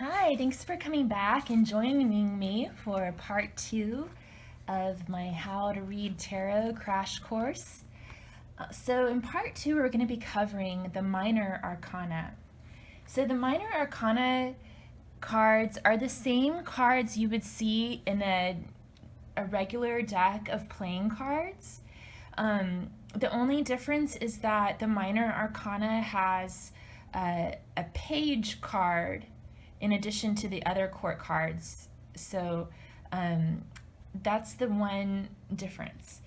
Hi, thanks for coming back and joining me for part two of my How to Read Tarot crash course. So in part two, we're going to be covering the Minor Arcana. So the Minor Arcana cards are the same cards you would see in a regular deck of playing cards. The only difference is that the Minor Arcana has a page card in addition to the other court cards. So that's the one difference.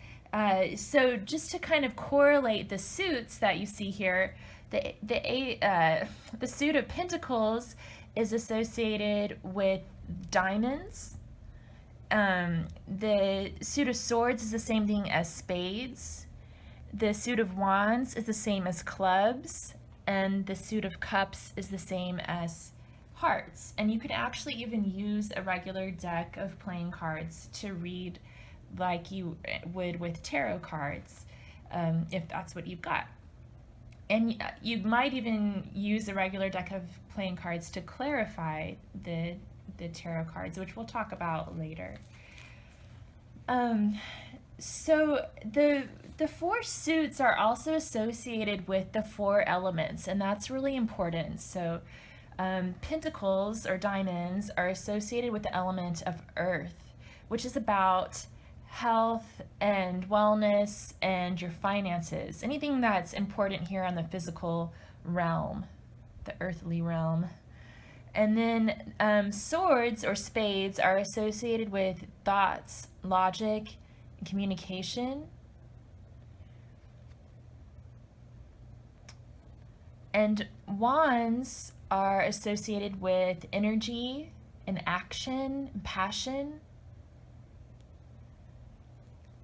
So just to kind of correlate the suits that you see here, the suit of Pentacles is associated with diamonds. The suit of Swords is the same thing as spades. The suit of Wands is the same as clubs. And the suit of Cups is the same as hearts. And you could actually even use a regular deck of playing cards to read like you would with tarot cards, if that's what you've got. And you might even use a regular deck of playing cards to clarify the tarot cards, which we'll talk about later. So the four suits are also associated with the four elements, and that's really important. So pentacles or diamonds are associated with the element of earth, which is about health and wellness and your finances, anything that's important here on the physical realm, the earthly realm. And then swords or spades are associated with thoughts, logic, and communication. And wands are associated with energy and action and passion.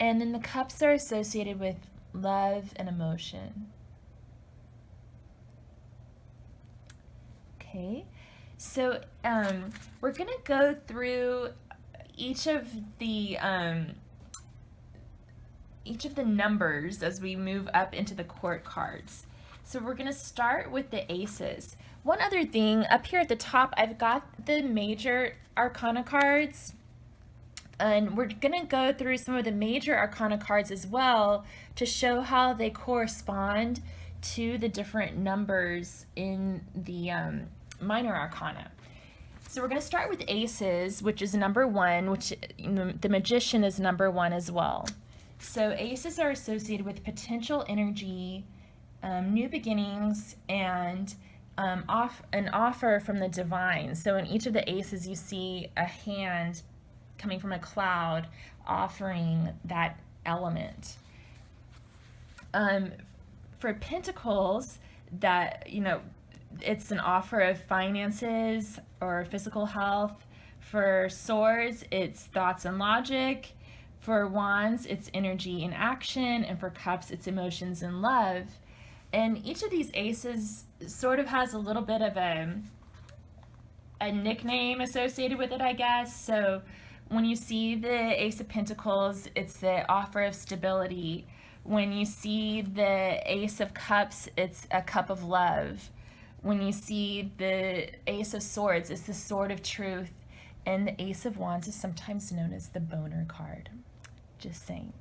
And then the cups are associated with love and emotion. Okay, so we're gonna go through each of the numbers as we move up into the court cards. So we're gonna start with the aces. One other thing, up here at the top, I've got the major arcana cards, and we're gonna go through some of the major arcana cards as well to show how they correspond to the different numbers in the minor arcana. So we're gonna start with aces, which is number one, which the magician is number one as well. So aces are associated with potential energy, new beginnings, and an offer from the divine. So in each of the aces, you see a hand coming from a cloud offering that element. For pentacles, that, it's an offer of finances or physical health. For swords, it's thoughts and logic. For wands, it's energy and action. And for cups, it's emotions and love. And each of these aces sort of has a little bit of a nickname associated with it, I guess. So when you see the Ace of Pentacles, it's the offer of stability. When you see the Ace of Cups, it's a cup of love. When you see the Ace of Swords, it's the sword of truth. And the Ace of Wands is sometimes known as the boner card. Just saying.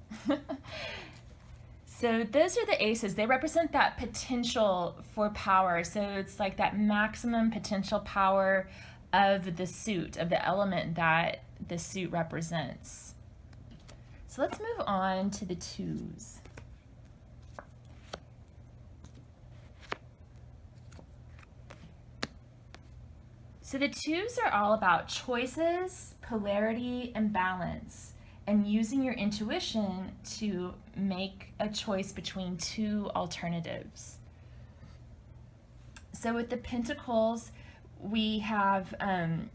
So those are the aces. They represent that potential for power. So it's like that maximum potential power of the suit, of the element that the suit represents. So let's move on to the twos. So the twos are all about choices, polarity, and balance, and using your intuition to make a choice between two alternatives. So with the pentacles, we have a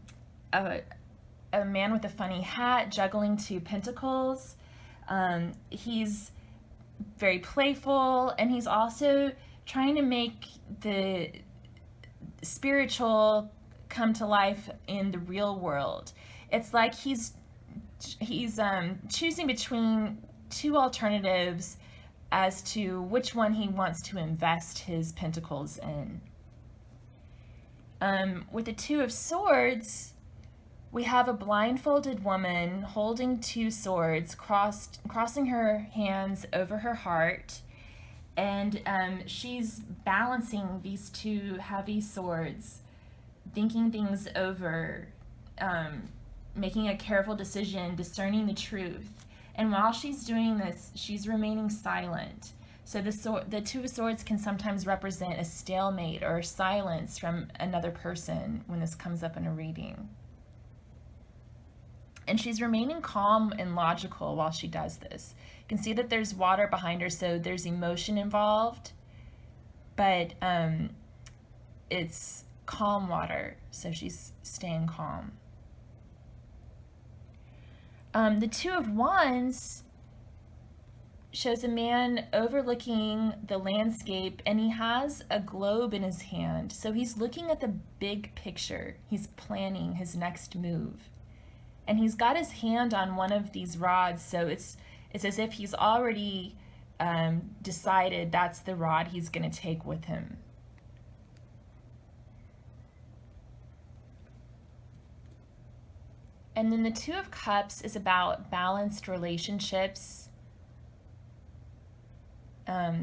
man with a funny hat juggling two pentacles. He's very playful, and he's also trying to make the spiritual come to life in the real world. It's like he's choosing between two alternatives as to which one he wants to invest his pentacles in. With the Two of Swords, we have a blindfolded woman holding two swords, crossing her hands over her heart, and she's balancing these two heavy swords, thinking things over, making a careful decision, discerning the truth. And while she's doing this, she's remaining silent. So the Two of Swords can sometimes represent a stalemate or silence from another person when this comes up in a reading. And she's remaining calm and logical while she does this. You can see that there's water behind her, so there's emotion involved, but it's calm water, so she's staying calm. The Two of Wands shows a man overlooking the landscape, and he has a globe in his hand. So he's looking at the big picture. He's planning his next move. And he's got his hand on one of these rods, so it's as if he's already decided that's the rod he's going to take with him. And then the Two of Cups is about balanced relationships.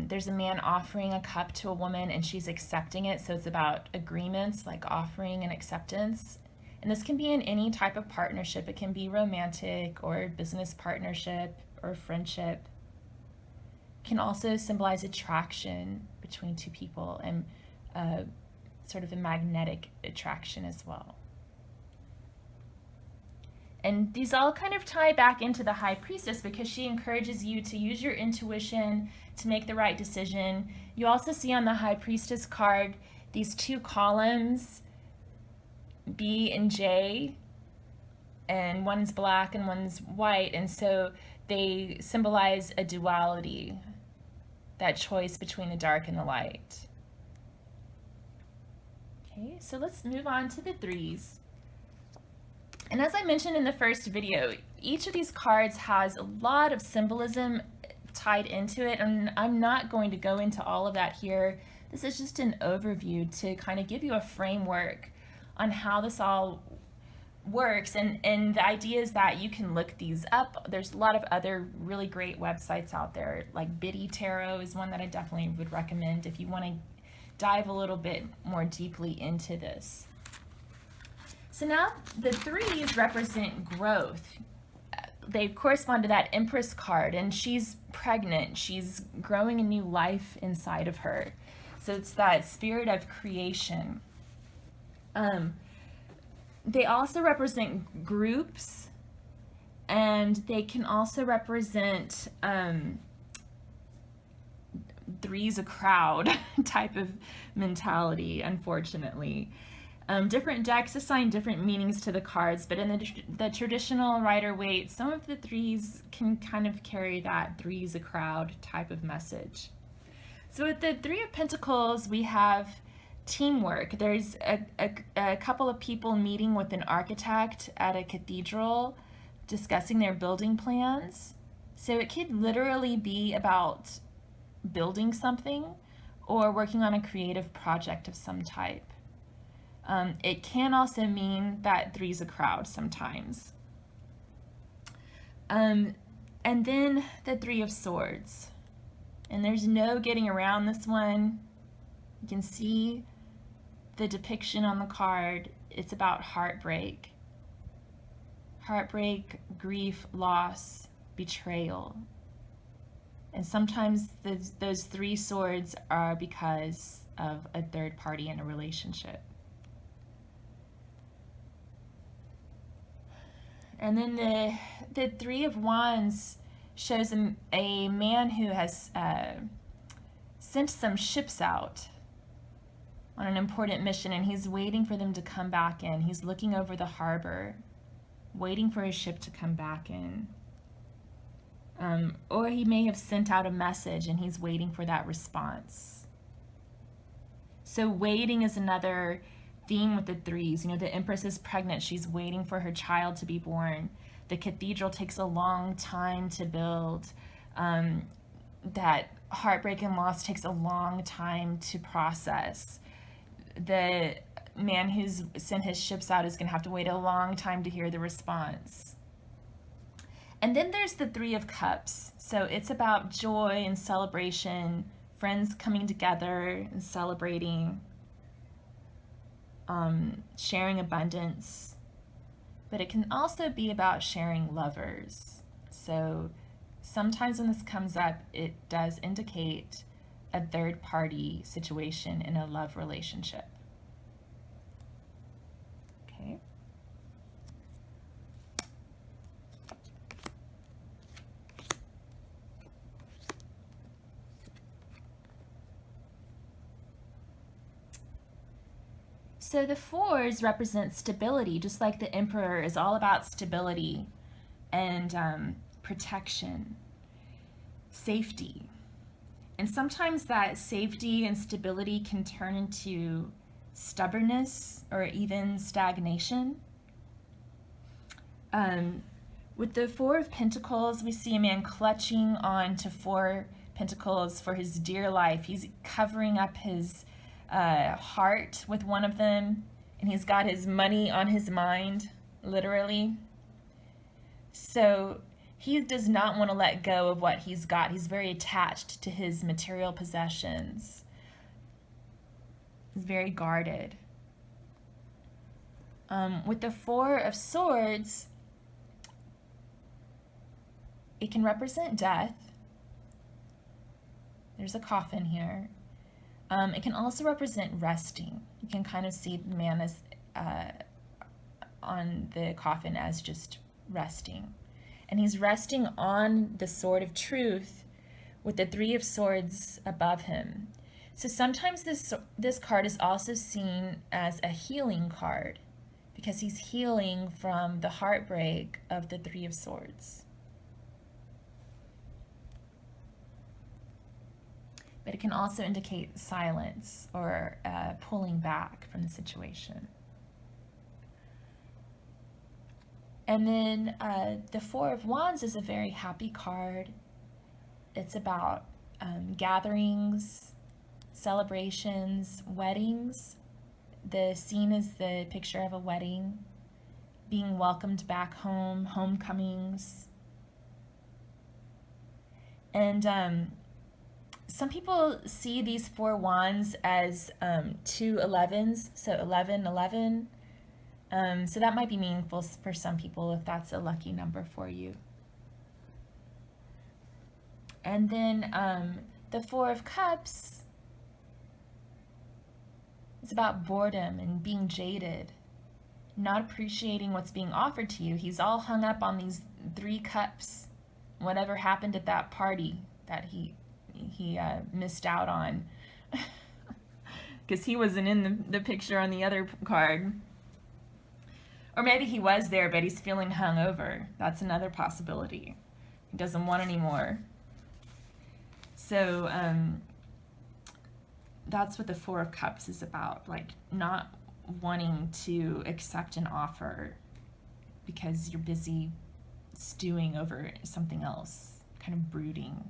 There's a man offering a cup to a woman and she's accepting it, so it's about agreements like offering and acceptance. And this can be in any type of partnership. It can be romantic or business partnership or friendship. It can also symbolize attraction between two people and sort of a magnetic attraction as well. And these all kind of tie back into the High Priestess because she encourages you to use your intuition to make the right decision. You also see on the High Priestess card these two columns, B and J, and one's black and one's white, and so they symbolize a duality, that choice between the dark and the light. Okay, so let's move on to the threes. And as I mentioned in the first video, each of these cards has a lot of symbolism tied into it, and I'm not going to go into all of that here. This is just an overview to kind of give you a framework on how this all works, and the idea is that you can look these up. There's a lot of other really great websites out there, like Biddy Tarot is one that I definitely would recommend if you want to dive a little bit more deeply into this. So now the threes represent growth. They correspond to that Empress card, and she's pregnant. She's growing a new life inside of her. So it's that spirit of creation. They also represent groups, and they can also represent three's a crowd type of mentality, unfortunately. Different decks assign different meanings to the cards, but in the traditional Rider-Waite, some of the threes can kind of carry that three's a crowd type of message. So with the Three of Pentacles, we have teamwork. There's a couple of people meeting with an architect at a cathedral discussing their building plans. So it could literally be about building something or working on a creative project of some type. It can also mean that three's a crowd sometimes. And then the Three of Swords. And there's no getting around this one. You can see the depiction on the card. It's about heartbreak. Heartbreak, grief, loss, betrayal. And sometimes those three swords are because of a third party in a relationship. And then the Three of Wands shows a man who has sent some ships out on an important mission, and he's waiting for them to come back in. He's looking over the harbor, waiting for his ship to come back in. Or he may have sent out a message and he's waiting for that response. So waiting is another theme with the threes. You know, the Empress is pregnant. She's waiting for her child to be born. The cathedral takes a long time to build. That heartbreak and loss takes a long time to process. The man who's sent his ships out is going to have to wait a long time to hear the response. And then there's the Three of Cups. So it's about joy and celebration, friends coming together and celebrating, sharing abundance. But it can also be about sharing lovers. So sometimes when this comes up, it does indicate a third party situation in a love relationship. Okay. So the fours represent stability, just like the Emperor is all about stability and protection, safety. And sometimes that safety and stability can turn into stubbornness or even stagnation. With the Four of Pentacles, we see a man clutching on to Four Pentacles for his dear life. He's covering up his heart with one of them, and he's got his money on his mind, literally. So he does not want to let go of what he's got. He's very attached to his material possessions. He's very guarded. With the Four of Swords, it can represent death. There's a coffin here. It can also represent resting. You can kind of see the man as on the coffin as just resting. And he's resting on the sword of truth with the Three of Swords above him. So sometimes this card is also seen as a healing card because he's healing from the heartbreak of the Three of Swords. But it can also indicate silence or pulling back from the situation. And then the Four of Wands is a very happy card. It's about gatherings, celebrations, weddings. The scene is the picture of a wedding, being welcomed back home, homecomings. And some people see these Four Wands as 2 11s, so 11, 11. So that might be meaningful for some people if that's a lucky number for you. And then the Four of Cups is about boredom and being jaded, not appreciating what's being offered to you. He's all hung up on these 3 cups, whatever happened at that party that he missed out on because he wasn't in the picture on the other card. Or maybe he was there, but he's feeling hungover. That's another possibility. He doesn't want any more. So that's what the Four of Cups is about, like not wanting to accept an offer because you're busy stewing over something else, kind of brooding.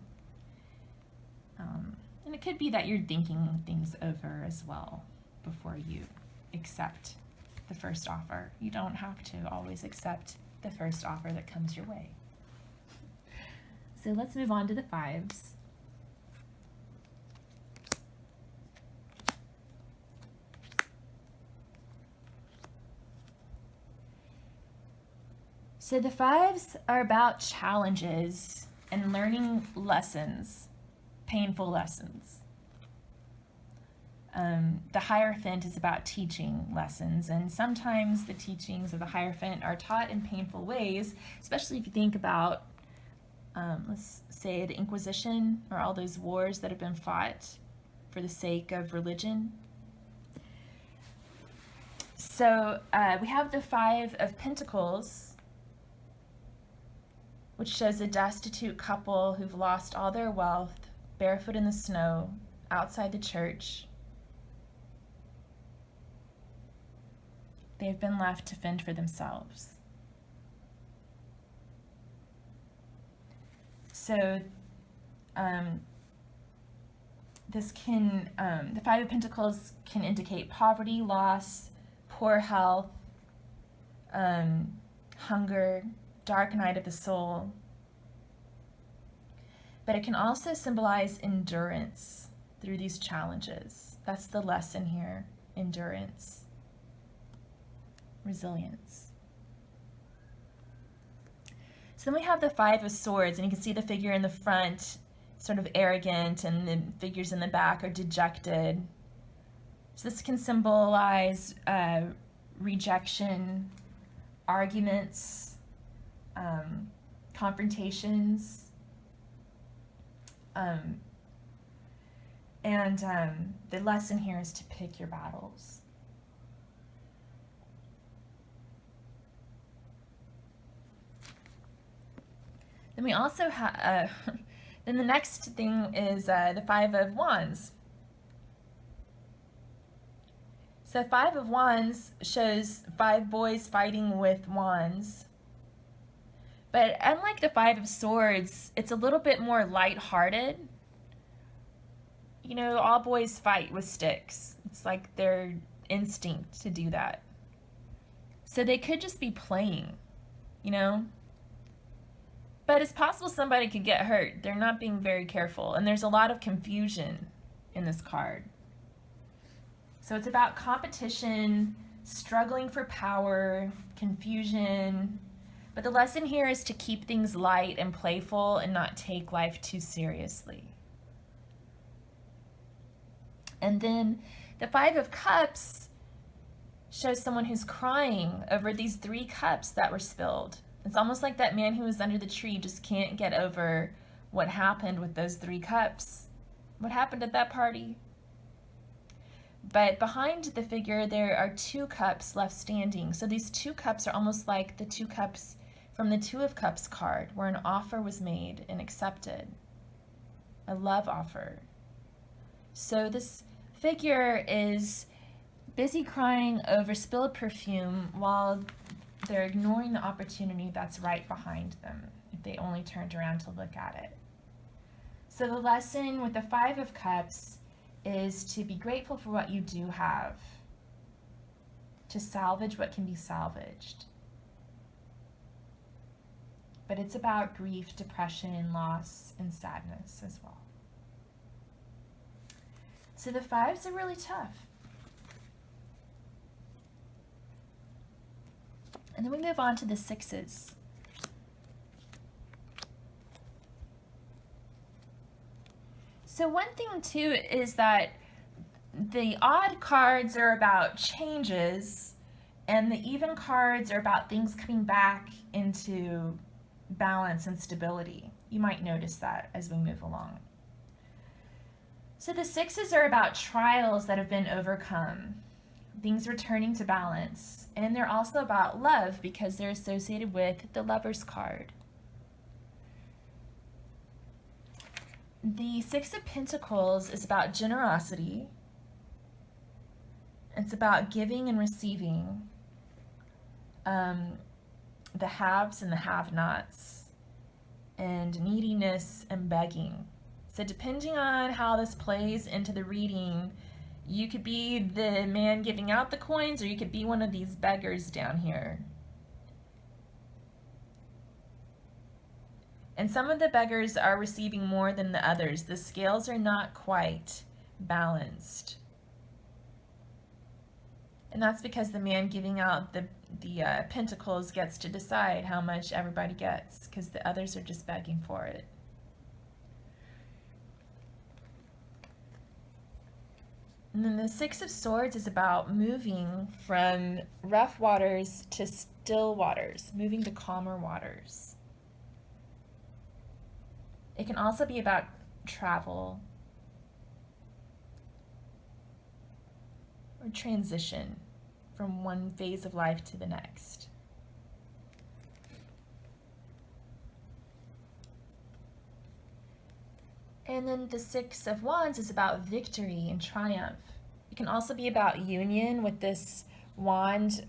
And it could be that you're thinking things over as well before you accept the first offer. You don't have to always accept the first offer that comes your way. So let's move on to the fives. So the fives are about challenges and learning lessons, painful lessons. The Hierophant is about teaching lessons, and sometimes the teachings of the Hierophant are taught in painful ways, especially if you think about, let's say, the Inquisition or all those wars that have been fought for the sake of religion. So we have the Five of Pentacles, which shows a destitute couple who've lost all their wealth, barefoot in the snow, outside the church. They've been left to fend for themselves. So this can, the Five of Pentacles can indicate poverty, loss, poor health, hunger, dark night of the soul. But it can also symbolize endurance through these challenges. That's the lesson here, endurance, resilience. So then we have the Five of Swords, and you can see the figure in the front, sort of arrogant, and the figures in the back are dejected. So this can symbolize rejection, arguments, confrontations, and the lesson here is to pick your battles. Then we also have, then the next thing is the Five of Wands. So Five of Wands shows 5 boys fighting with wands. But unlike the Five of Swords, it's a little bit more lighthearted. You know, all boys fight with sticks. It's like their instinct to do that. So they could just be playing, you know? But it's possible somebody could get hurt. They're not being very careful. And there's a lot of confusion in this card. So it's about competition, struggling for power, confusion. But the lesson here is to keep things light and playful and not take life too seriously. And then the Five of Cups shows someone who's crying over these 3 cups that were spilled. It's almost like that man who was under the tree just can't get over what happened with those 3 cups. What happened at that party? But behind the figure, there are 2 cups left standing. So these 2 cups are almost like the 2 cups from the Two of Cups card, where an offer was made and accepted, a love offer. So this figure is busy crying over spilled perfume while they're ignoring the opportunity that's right behind them if they only turned around to look at it. So the lesson with the Five of Cups is to be grateful for what you do have, to salvage what can be salvaged. But it's about grief, depression, loss, and sadness as well. So the fives are really tough. And then we move on to the sixes. So one thing too is that the odd cards are about changes and the even cards are about things coming back into balance and stability. You might notice that as we move along. So the sixes are about trials that have been overcome, things returning to balance, and they're also about love because they're associated with the Lovers card. The Six of Pentacles is about generosity. It's about giving and receiving, the haves and the have-nots, and neediness and begging. So depending on how this plays into the reading, you could be the man giving out the coins, or you could be one of these beggars down here. And some of the beggars are receiving more than the others. The scales are not quite balanced. And that's because the man giving out the pentacles gets to decide how much everybody gets, because the others are just begging for it. And then the Six of Swords is about moving from rough waters to still waters, moving to calmer waters. It can also be about travel or transition from one phase of life to the next. And then the Six of Wands is about victory and triumph. It can also be about union with this wand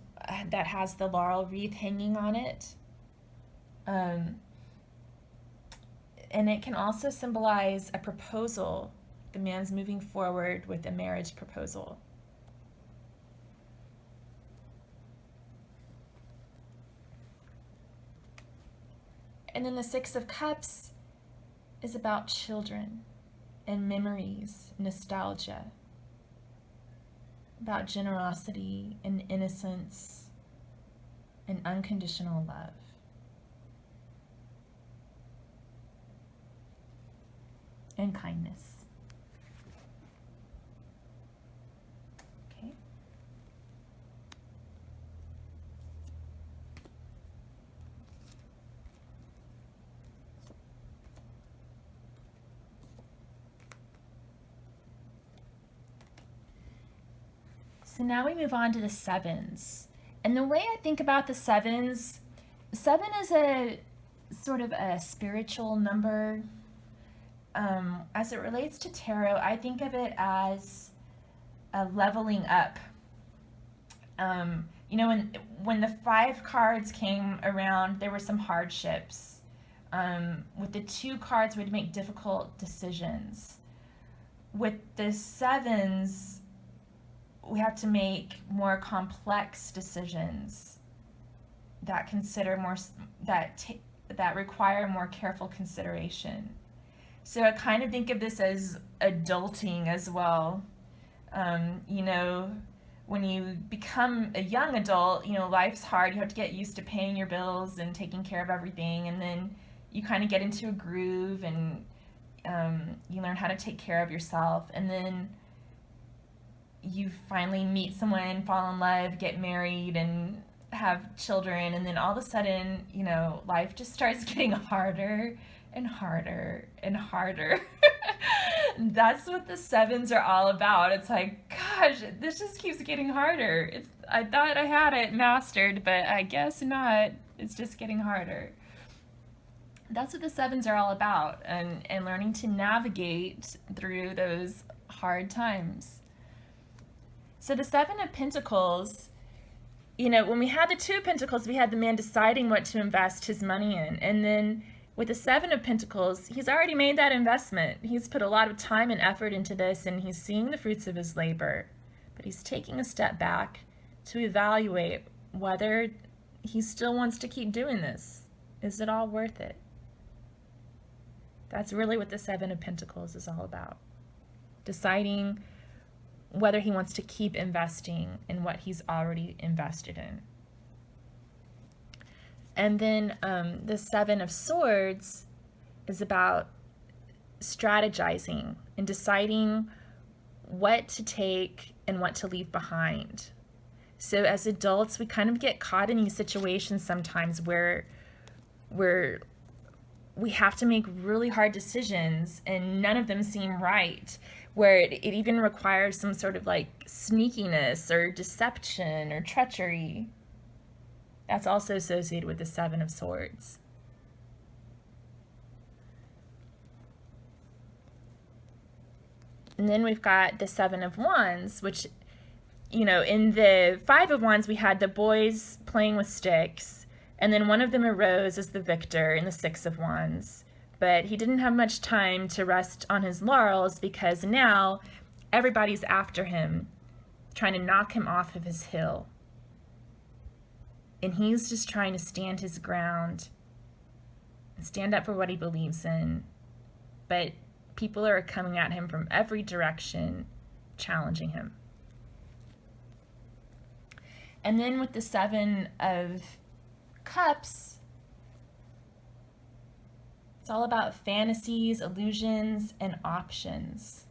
that has the laurel wreath hanging on it. And it can also symbolize a proposal. The man's moving forward with a marriage proposal. And then the Six of Cups is about children and memories, nostalgia, about generosity and innocence and unconditional love. And kindness. Okay. So now we move on to the sevens. And the way I think about the sevens, 7 is a sort of a spiritual number. As it relates to tarot, I think of it as a leveling up. You know, when the 5 cards came around, there were some hardships. With the 2 cards, we'd make difficult decisions. With the 7s, we have to make more complex decisions that consider more that require more careful consideration. So I kind of think of this as adulting as well. You know, when you become a young adult, you know, life's hard. You have to get used to paying your bills and taking care of everything. And then you kind of get into a groove and you learn how to take care of yourself. And then you finally meet someone, fall in love, get married, and have children. And then all of a sudden, you know, life just starts getting harder and harder and harder. That's what the 7s are all about. It's like, gosh, this just keeps getting harder. I thought I had it mastered, but I guess not. It's just getting harder. That's what the 7s are all about, and learning to navigate through those hard times. So the 7 of Pentacles, you know, when we had the 2 of Pentacles, we had the man deciding what to invest his money in. And then with the 7 of Pentacles, he's already made that investment. He's put a lot of time and effort into this, and he's seeing the fruits of his labor. But he's taking a step back to evaluate whether he still wants to keep doing this. Is it all worth it? That's really what the 7 of Pentacles is all about. Deciding whether he wants to keep investing in what he's already invested in. And then the 7 of Swords is about strategizing and deciding what to take and what to leave behind. So as adults, we kind of get caught in these situations sometimes where we have to make really hard decisions and none of them seem right, where it even requires some sort of like sneakiness or deception or treachery. That's also associated with the 7 of Swords. And then we've got the 7 of Wands, which, you know, in the 5 of Wands, we had the boys playing with sticks, and then one of them arose as the victor in the 6 of Wands. But he didn't have much time to rest on his laurels because now everybody's after him, trying to knock him off of his hill. And he's just trying to stand his ground and stand up for what he believes in. But people are coming at him from every direction, challenging him. And then with the 7 of Cups, it's all about fantasies, illusions, and options.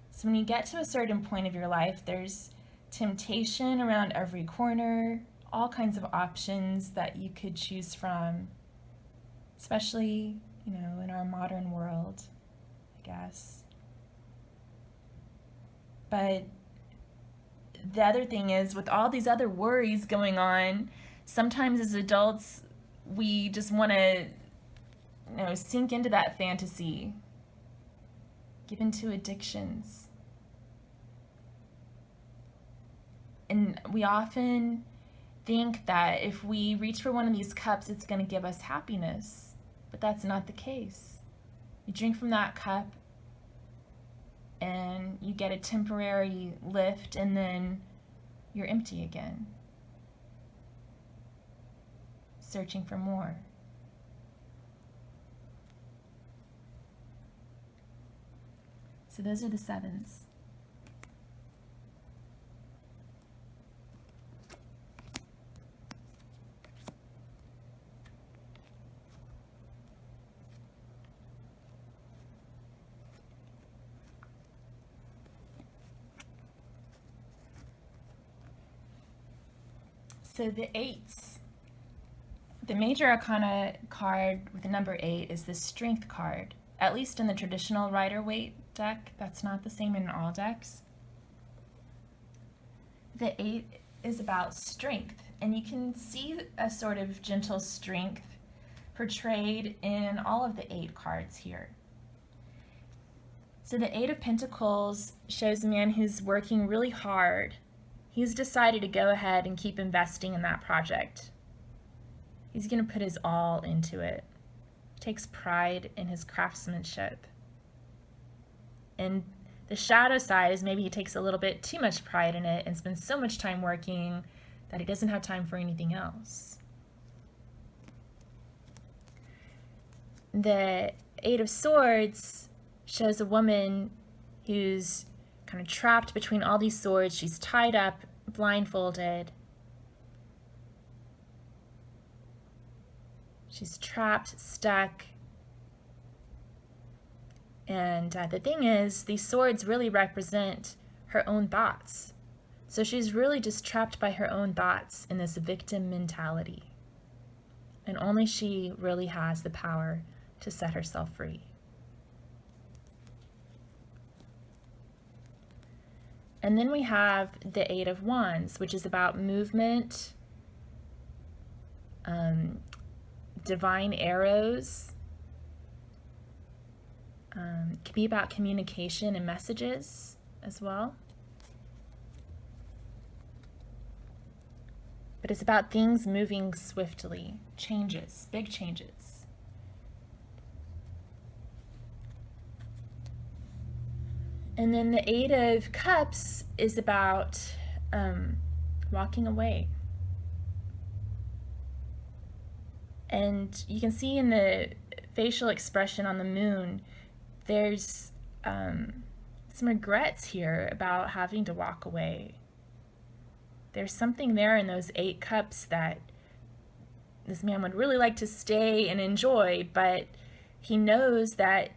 So when you get to a certain point of your life, there's temptation around every corner, all kinds of options that you could choose from, especially, you know, in our modern world, I guess. But the other thing is, with all these other worries going on, sometimes as adults, we just want to, you know, sink into that fantasy, give into addictions. And we often think that if we reach for one of these cups, it's going to give us happiness. But that's not the case. You drink from that cup and you get a temporary lift, and then you're empty again, searching for more. So those are the sevens. So the eights. The major arcana card with the number 8 is the strength card. At least in the traditional Rider-Waite deck, that's not the same in all decks. The 8 is about strength, and you can see a sort of gentle strength portrayed in all of the 8 cards here. So the 8 of Pentacles shows a man who's working really hard. He's decided to go ahead and keep investing in that project. He's going to put his all into it. Takes pride in his craftsmanship. And the shadow side is maybe he takes a little bit too much pride in it and spends so much time working that he doesn't have time for anything else. The 8 of Swords shows a woman who's kind of trapped between all these swords. She's tied up, blindfolded. She's trapped, stuck. And the thing is, these swords really represent her own thoughts. So she's really just trapped by her own thoughts in this victim mentality. And only she really has the power to set herself free. And then we have the 8 of Wands, which is about movement, divine arrows. It can be about communication and messages as well. But it's about things moving swiftly, changes, big changes. And then the 8 of Cups is about walking away. And you can see in the facial expression on the moon, there's some regrets here about having to walk away. There's something there in those 8 cups that this man would really like to stay and enjoy, but he knows that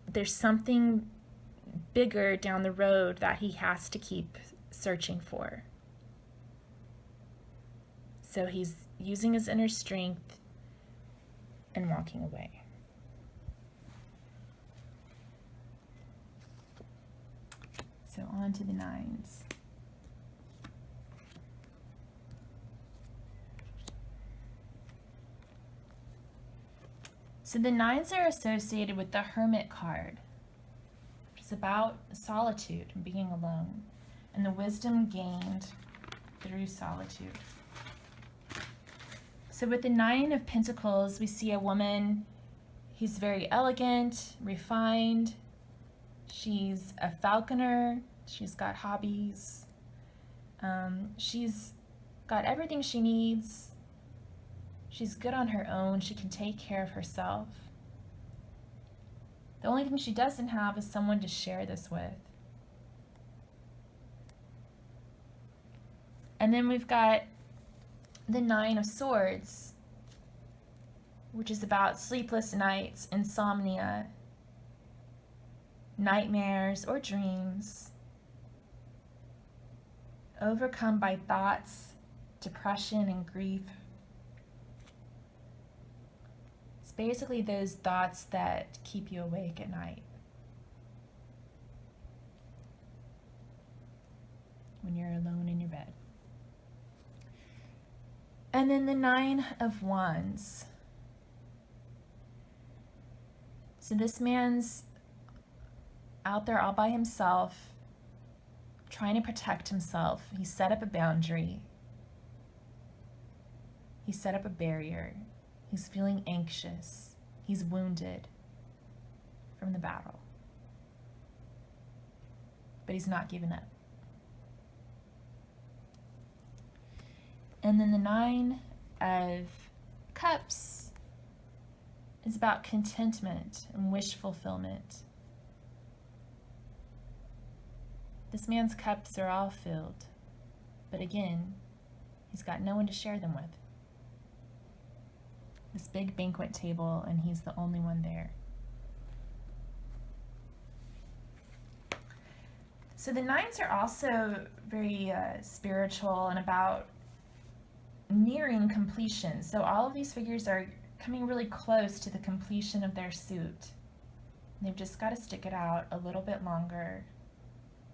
there's something bigger down the road that he has to keep searching for. So he's using his inner strength and walking away. So on to the 9s. So the 9s are associated with the Hermit card, which is about solitude and being alone, and the wisdom gained through solitude. So with the 9 of Pentacles, we see a woman who's very elegant, refined. She's a falconer. She's got hobbies. She's got everything she needs. She's good on her own. She can take care of herself. The only thing she doesn't have is someone to share this with. And then we've got the 9 of Swords, which is about sleepless nights, insomnia, nightmares or dreams, overcome by thoughts, depression, and grief. It's basically those thoughts that keep you awake at night when you're alone in your bed. And then the 9 of Wands. So this man's out there all by himself, trying to protect himself. He set up a boundary. He set up a barrier. He's feeling anxious. He's wounded from the battle. But he's not giving up. And then the 9 of Cups is about contentment and wish fulfillment. This man's cups are all filled, but again, he's got no one to share them with. This big banquet table, and he's the only one there. So the nines are also very spiritual and about nearing completion. So all of these figures are coming really close to the completion of their suit. They've just got to stick it out a little bit longer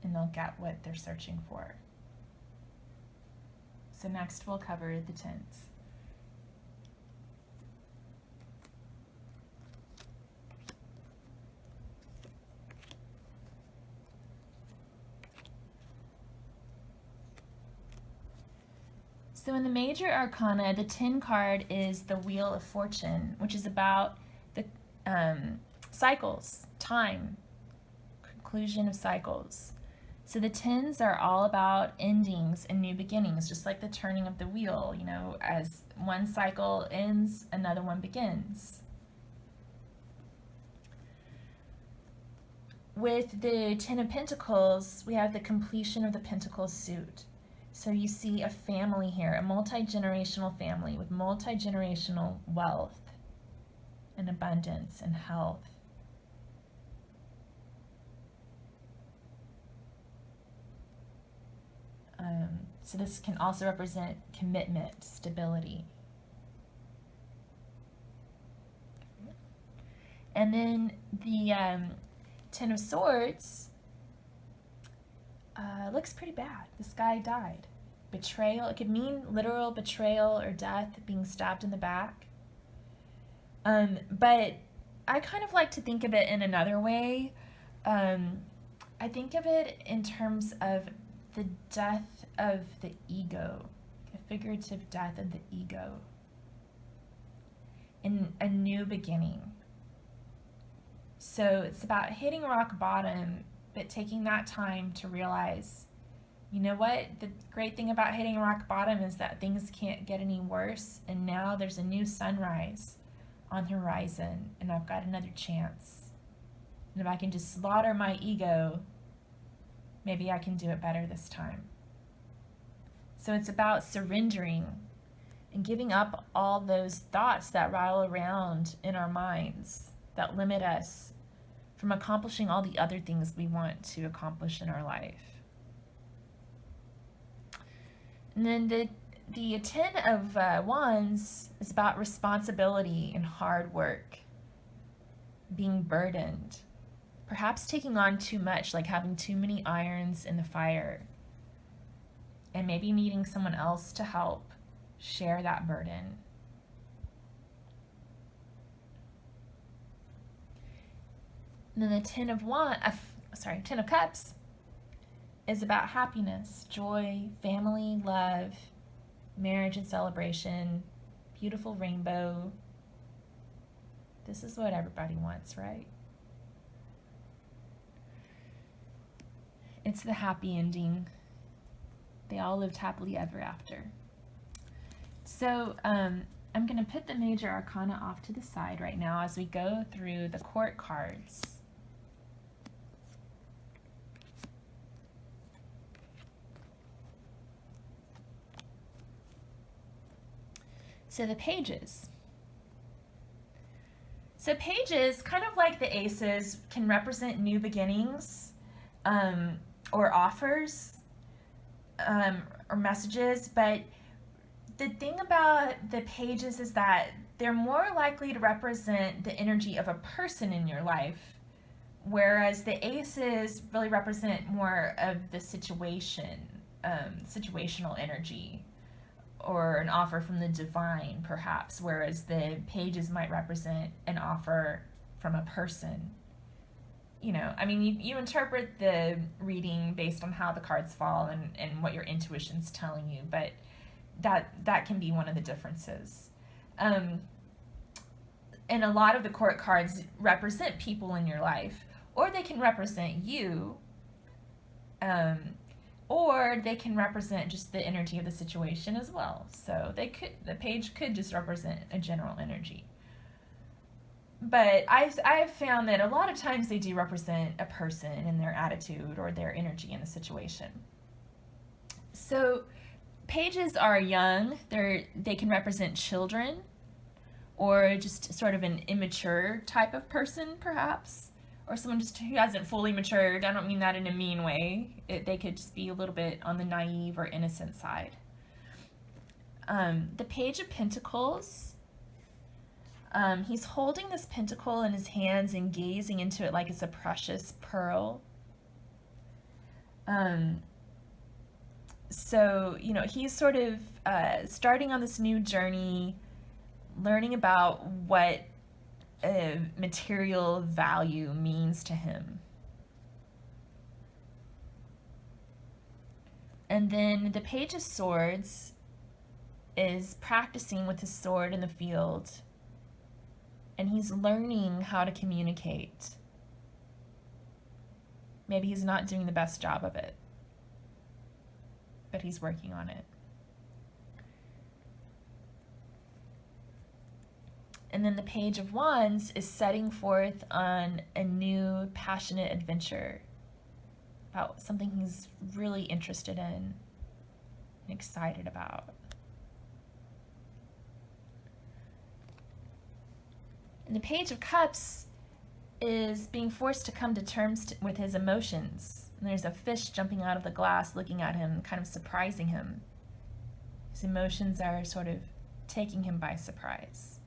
and they'll get what they're searching for. So next we'll cover the tens. So in the major arcana, the 10 card is the Wheel of Fortune, which is about the cycles, time, conclusion of cycles. So the 10s are all about endings and new beginnings, just like the turning of the wheel. You know, as one cycle ends, another one begins. With the 10 of Pentacles, we have the completion of the Pentacles suit. So you see a family here, a multi-generational family with multi-generational wealth and abundance and health. So this can also represent commitment, stability. And then the 10 of Swords looks pretty bad. This guy died. Betrayal. It could mean literal betrayal or death, being stabbed in the back. But I kind of like to think of it in another way. I think of it in terms of the death of the ego, a figurative death of the ego, in a new beginning. So it's about hitting rock bottom, but taking that time to realize, you know what, the great thing about hitting rock bottom is that things can't get any worse, and now there's a new sunrise on the horizon, and I've got another chance. And if I can just slaughter my ego, maybe I can do it better this time. So it's about surrendering and giving up all those thoughts that rattle around in our minds that limit us from accomplishing all the other things we want to accomplish in our life. And then the 10 of Wands is about responsibility and hard work, being burdened, perhaps taking on too much, like having too many irons in the fire, and maybe needing someone else to help share that burden. And then the 10 of Cups is about happiness, joy, family, love, marriage and celebration, beautiful rainbow. This is what everybody wants, right? It's the happy ending. They all lived happily ever after. So I'm going to put the major arcana off to the side right now as we go through the court cards. So the pages. So pages, kind of like the aces, can represent new beginnings or offers or messages, but the thing about the pages is that they're more likely to represent the energy of a person in your life, whereas the aces really represent more of the situation, situational energy, or an offer from the divine, perhaps, whereas the pages might represent an offer from a person. You know, I mean, you interpret the reading based on how the cards fall and what your intuition's telling you, but that can be one of the differences. And a lot of the court cards represent people in your life, or they can represent you, or they can represent just the energy of the situation as well. So the page could just represent a general energy. But I've found that a lot of times they do represent a person and their attitude or their energy in a situation. So pages are young. They can represent children or just sort of an immature type of person, perhaps, or someone just who hasn't fully matured. I don't mean that in a mean way. They could just be a little bit on the naive or innocent side. The Page of Pentacles, he's holding this pentacle in his hands and gazing into it like it's a precious pearl. So, he's sort of starting on this new journey, learning about what material value means to him. And then the Page of Swords is practicing with his sword in the field, and he's learning how to communicate. Maybe he's not doing the best job of it, but he's working on it. And then the Page of Wands is setting forth on a new passionate adventure about something he's really interested in and excited about. And the Page of Cups is being forced to come to terms with his emotions. And there's a fish jumping out of the glass looking at him, kind of surprising him. His emotions are sort of taking him by surprise.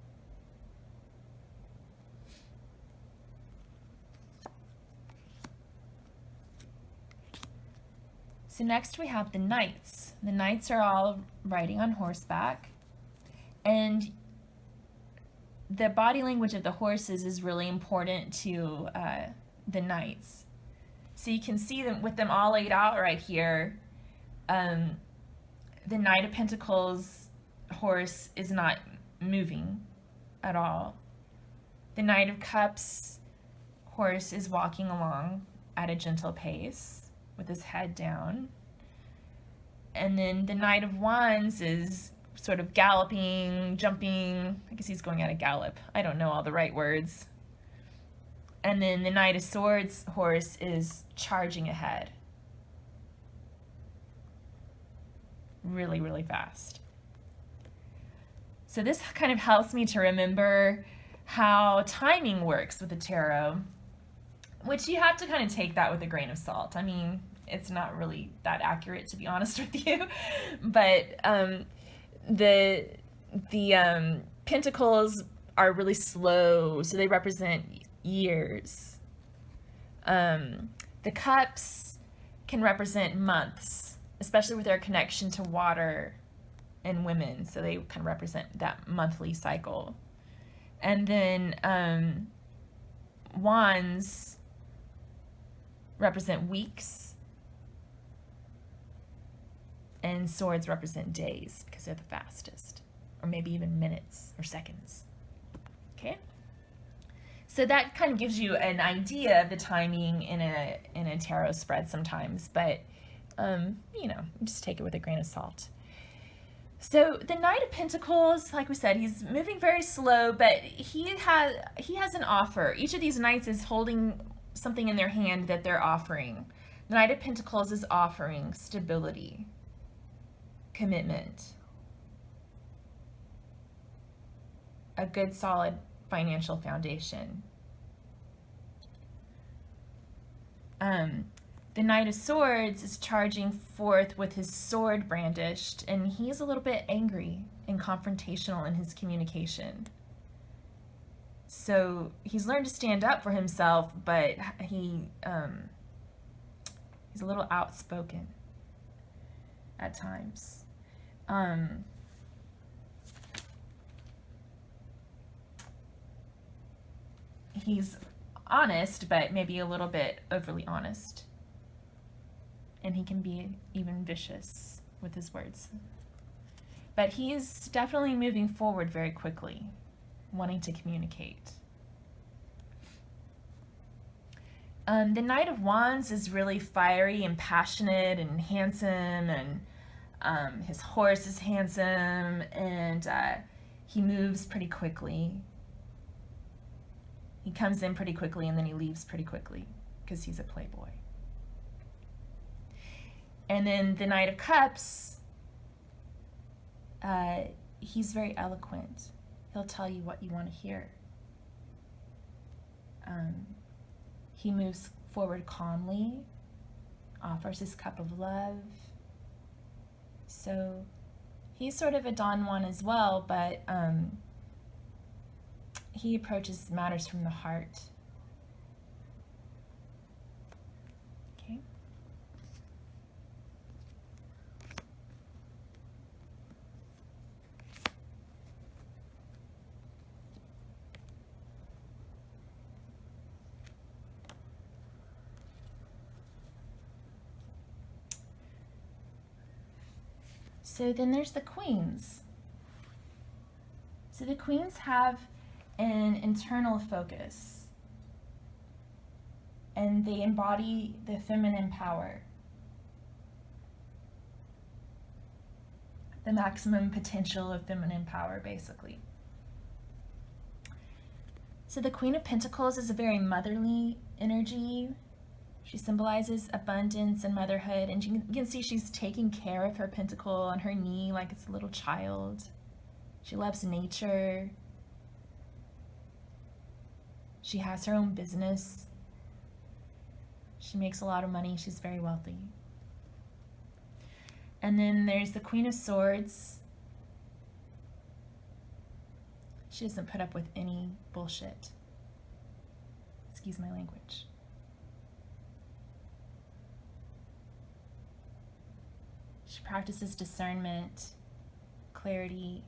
So next we have the Knights. The Knights are all riding on horseback, and the body language of the horses is really important to the Knights. So you can see them with them all laid out right here. The Knight of Pentacles horse is not moving at all. The Knight of Cups horse is walking along at a gentle pace with his head down. And then the Knight of Wands is sort of galloping, jumping. I guess he's going at a gallop. I don't know all the right words. And then the Knight of Swords horse is charging ahead. Really, really fast. So this kind of helps me to remember how timing works with the tarot, which you have to kind of take that with a grain of salt. I mean, it's not really that accurate, to be honest with you. But the pentacles are really slow, so they represent years. The cups can represent months, especially with their connection to water and women, so they kind of represent that monthly cycle. And then wands represent weeks, and swords represent days because they're the fastest, or maybe even minutes or seconds. Okay, so that kind of gives you an idea of the timing in a tarot spread sometimes, but just take it with a grain of salt. So the Knight of Pentacles, like we said, he's moving very slow, but he has an offer. Each of these knights is holding something in their hand that they're offering. The Knight of Pentacles is offering stability, commitment, a good solid financial foundation. The Knight of Swords is charging forth with his sword brandished, and he's a little bit angry and confrontational in his communication. So he's learned to stand up for himself, but he's a little outspoken at times. He's honest, but maybe a little bit overly honest. And he can be even vicious with his words. But he's definitely moving forward very quickly, wanting to communicate. The Knight of Wands is really fiery and passionate and handsome, and his horse is handsome, and he moves pretty quickly. He comes in pretty quickly and then he leaves pretty quickly because he's a playboy. And then the Knight of Cups, he's very eloquent. He'll tell you what you want to hear. He moves forward calmly, offers his cup of love. So he's sort of a Don Juan as well, but he approaches matters from the heart. Okay. So then there's the queens. So the queens have an internal focus, and they embody the feminine power, the maximum potential of feminine power, basically. So the Queen of Pentacles is a very motherly energy. She symbolizes abundance and motherhood, and you can see she's taking care of her pentacle on her knee like it's a little child. She loves nature. She has her own business. She makes a lot of money. She's very wealthy. And then there's the Queen of Swords. She doesn't put up with any bullshit. Excuse my language. She practices discernment, clarity.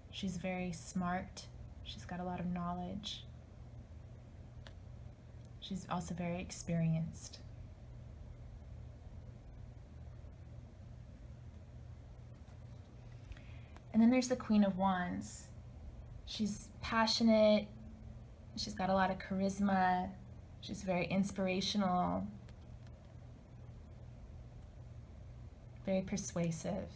She's very smart. She's got a lot of knowledge. She's also very experienced. And then there's the Queen of Wands. She's passionate. She's got a lot of charisma. She's very inspirational. Very persuasive.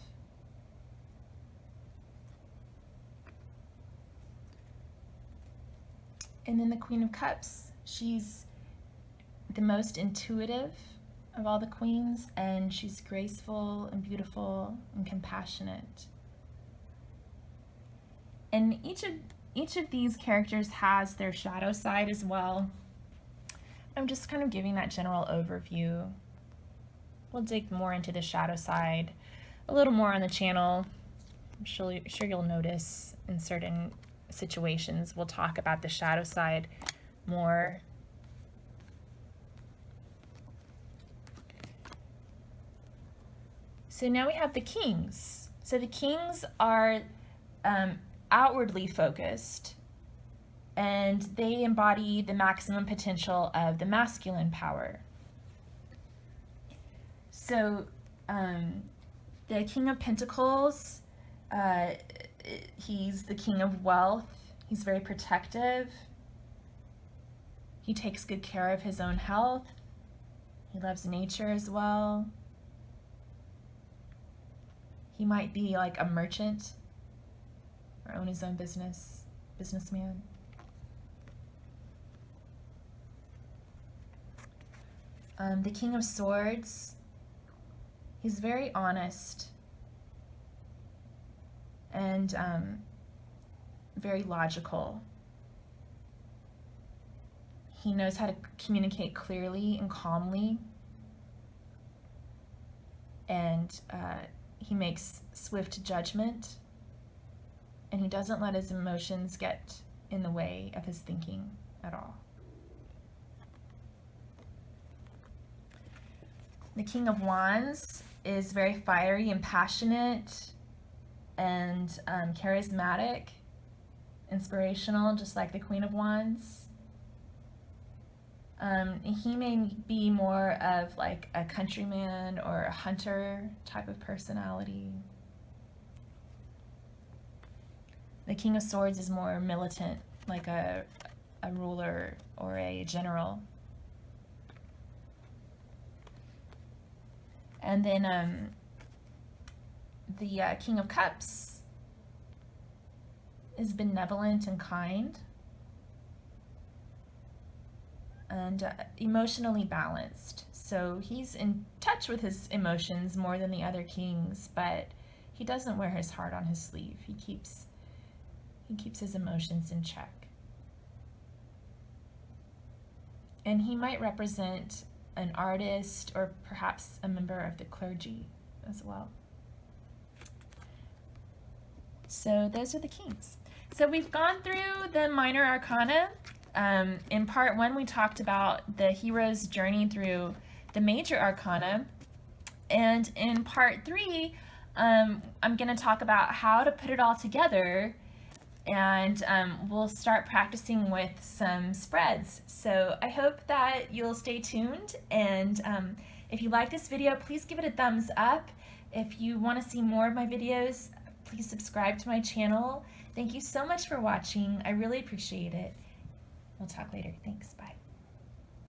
And then the Queen of Cups. She's the most intuitive of all the queens, and she's graceful and beautiful and compassionate. And each of these characters has their shadow side as well. I'm just kind of giving that general overview. We'll dig more into the shadow side a little more on the channel. I'm sure you'll notice in certain situations we'll talk about the shadow side more. So now we have the kings. So the kings are outwardly focused, and they embody the maximum potential of the masculine power. So the King of Pentacles, he's the king of wealth. He's very protective. He takes good care of his own health. He loves nature as well. He might be like a merchant or own his own businessman. The King of Swords, he's very honest and very logical. He knows how to communicate clearly and calmly, and he makes swift judgment, and he doesn't let his emotions get in the way of his thinking at all. The King of Wands is very fiery and passionate and charismatic, inspirational, just like the Queen of Wands. He may be more of like a countryman or a hunter type of personality. The King of Swords is more militant, like a ruler or a general. And then the King of Cups is benevolent and kind. and emotionally balanced. So he's in touch with his emotions more than the other kings, but he doesn't wear his heart on his sleeve. He keeps his emotions in check. And he might represent an artist or perhaps a member of the clergy as well. So those are the kings. So we've gone through the minor arcana. In part 1, we talked about the hero's journey through the major arcana. And in part 3, I'm going to talk about how to put it all together, and we'll start practicing with some spreads. So I hope that you'll stay tuned, and if you like this video, please give it a thumbs up. If you want to see more of my videos, please subscribe to my channel. Thank you so much for watching. I really appreciate it. We'll talk later. Thanks. Bye.